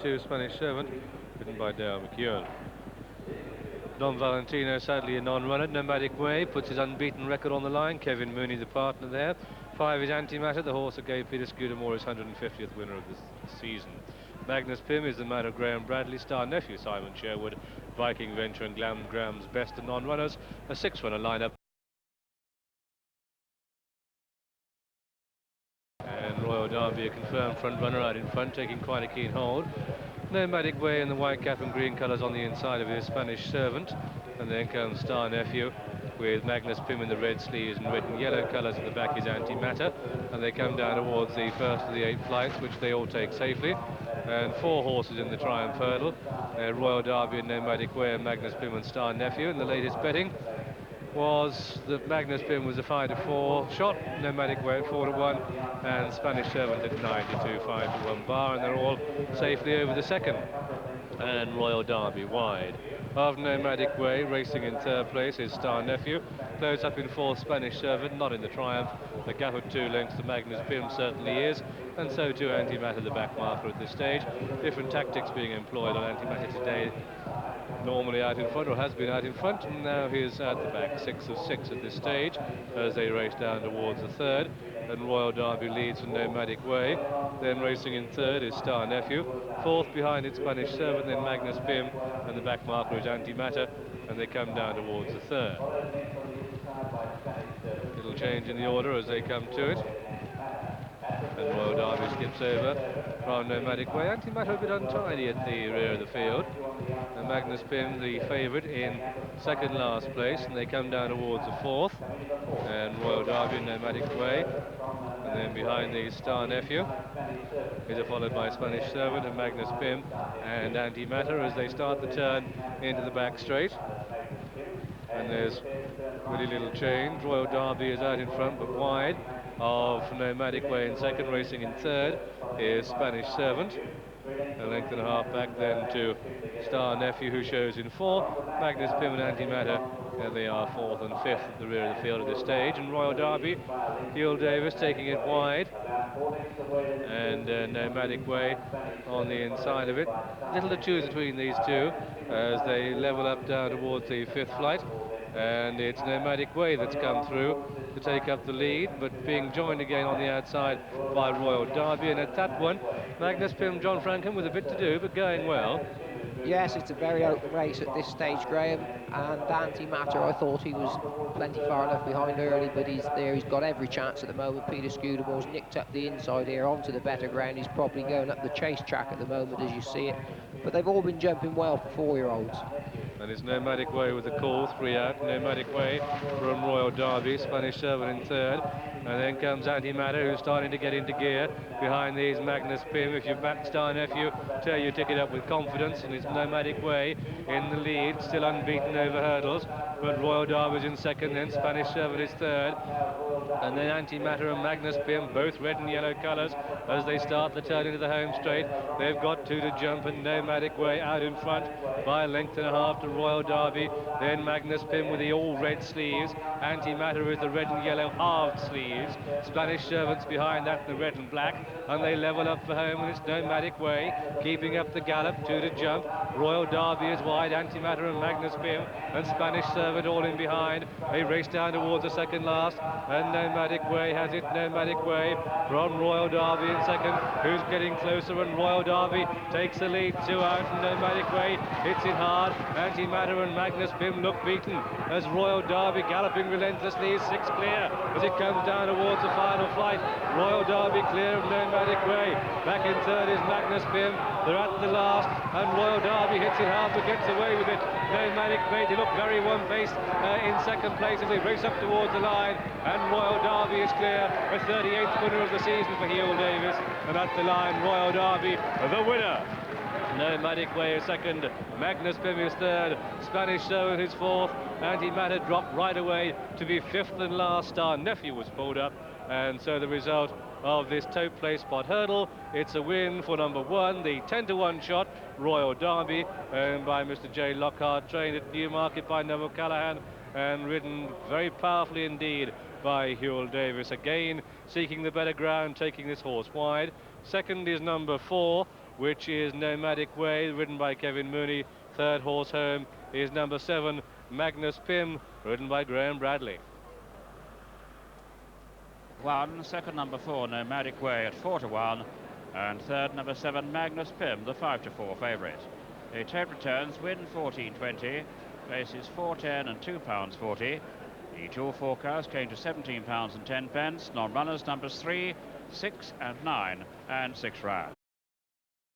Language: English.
2, Spanish Servant, ridden by Derbi. Don Valentino, sadly a non-runner. Nomadic Way puts his unbeaten record on the line. Kevin Mooney, the partner there. 5 is Antimatter, the horse that gave Peter Scudamore his 150th winner of the season. Magnus Pym is the man of Graham Bradley, star nephew Simon Sherwood, Viking Venture and Graham's best of non-runners. A 6-runner lineup. And Royal Derby, a confirmed front runner out in front, taking quite a keen hold. Nomadic Way in the white cap and green colours on the inside of his Spanish Servant. And then comes Star Nephew with Magnus Pym in the red sleeves and red and yellow colours at the back is Antimatter. And they come down towards the first of the 8 flights, which they all take safely. And 4 horses in the Triumph Hurdle. Royal Derby and Nomadic Way and Magnus Pym and Star Nephew. And the latest betting was that Magnus Pym was a 5-4 shot, Nomadic Way at 4-1, and Spanish Servant at 9-2, 5-1 bar, and they're all safely over the second. And Royal Derby wide of Nomadic Way, racing in 3rd place is Star Nephew. Close up in 4th, Spanish Servant, not in the Triumph. The gap of 2 lengths to Magnus Pym certainly is, and so too Antimatter, the back marker at this stage. Different tactics being employed on Antimatter today. Normally out in front, or has been out in front, and now he's at the back, 6 of 6 at this stage as they race down towards the 3rd. And Royal Derby leads from Nomadic Way. Then racing in 3rd is Star Nephew. 4th behind it Spanish Servant, then Magnus Pym, and the back marker is Antimatter, and they come down towards the 3rd. Little change in the order as they come to it. And Royal Derby skips over from Nomadic Way. Antimatter a bit untidy at the rear of the field. And Magnus Pym, the favourite, in 2nd last place, and they come down towards the 4th. And Royal Derby and Nomadic Way. And then behind the Star Nephew. These are followed by Spanish Servant and Magnus Pym and Antimatter as they start the turn into the back straight. And there's really little change. Royal Derby is out in front but wide of Nomadic Way in 2nd, racing in 3rd is Spanish Servant. A length and a half back then to Star Nephew, who shows in 4th. Magnus Pym and Antimatter, and they are 4th and 5th at the rear of the field at this stage. And Royal Derby, Hywel Davies taking it wide, and Nomadic Way on the inside of it. Little to choose between these two as they level up down towards the 5th flight. And it's Nomadic Way that's come through to take up the lead, but being joined again on the outside by Royal Derby. And at that one, Magnus Pym, John Franken with a bit to do, but going well. Yes, it's a very open race at this stage, Graham, and Antimatter, I thought he was plenty far enough behind early, but he's there, he's got every chance at the moment. Peter Scudamore's nicked up the inside here onto the better ground. He's probably going up the chase track at the moment as you see it, but they've all been jumping well for 4-year-olds. And it's Nomadic Way with the call, 3 out. Nomadic Way from Royal Derby, Spanish Servant in 3rd. And then comes Antimatter, who's starting to get into gear. Behind these, Magnus Pym. If you've backed Star Nephew, tear your ticket up with confidence. And it's Nomadic Way in the lead, still unbeaten over hurdles. But Royal Derby's in 2nd, then Spanish Servant is 3rd. And then Antimatter and Magnus Pym, both red and yellow colours, as they start the turn into the home straight. They've got 2 to jump, and Nomadic Way out in front by a length and a half to Royal Derby. Then Magnus Pym with the all red sleeves. Antimatter is the red and yellow halved sleeves. Spanish Servants behind that, the red and black, and they level up for home, and it's Nomadic Way keeping up the gallop, 2 to jump. Royal Derby is wide, Antimatter and Magnus Pym, and Spanish Servant all in behind. They race down towards the 2nd last, and Nomadic Way has it. Nomadic Way from Royal Derby in 2nd, who's getting closer, and Royal Derby takes the lead, 2 out, and Nomadic Way hits it hard. Antimatter and Magnus Pym look beaten as Royal Derby galloping relentlessly is 6 clear as it comes down towards the final flight. Royal Derby clear of Nomadic Way. Back in 3rd is Magnus Pym. They're at the last, and Royal Derby hits it hard but gets away with it. Nomadic Way, they look very one-paced in 2nd place as they race up towards the line, and Royal Derby is clear, the 38th winner of the season for Hywel Davies, and at the line Royal Derby the winner. Nomadic Way is 2nd, Magnus Pym is 3rd, Spanish Servant is 4th, Antimatter dropped right away to be 5th and last. Star Nephew was pulled up, and so the result of this Tote Placepot hurdle, it's a win for number 1, the 10-1 shot, Royal Derby, owned by Mr. J. Lockhart, trained at Newmarket by Neville Callaghan, and ridden very powerfully indeed by Hywel Davies. Again, seeking the better ground, taking this horse wide. 2nd is number 4, which is Nomadic Way, ridden by Kevin Mooney. Third horse home is number 7, Magnus Pym, ridden by Graham Bradley. Second number 4, Nomadic Way at 4-1, and third number 7, Magnus Pym, the 5-4 favourite. The Tote returns win 14.20, places 4.10 and £2.40. The dual forecast came to £17.10. Non-runners numbers 3, 6 and 9, and 6 rounds.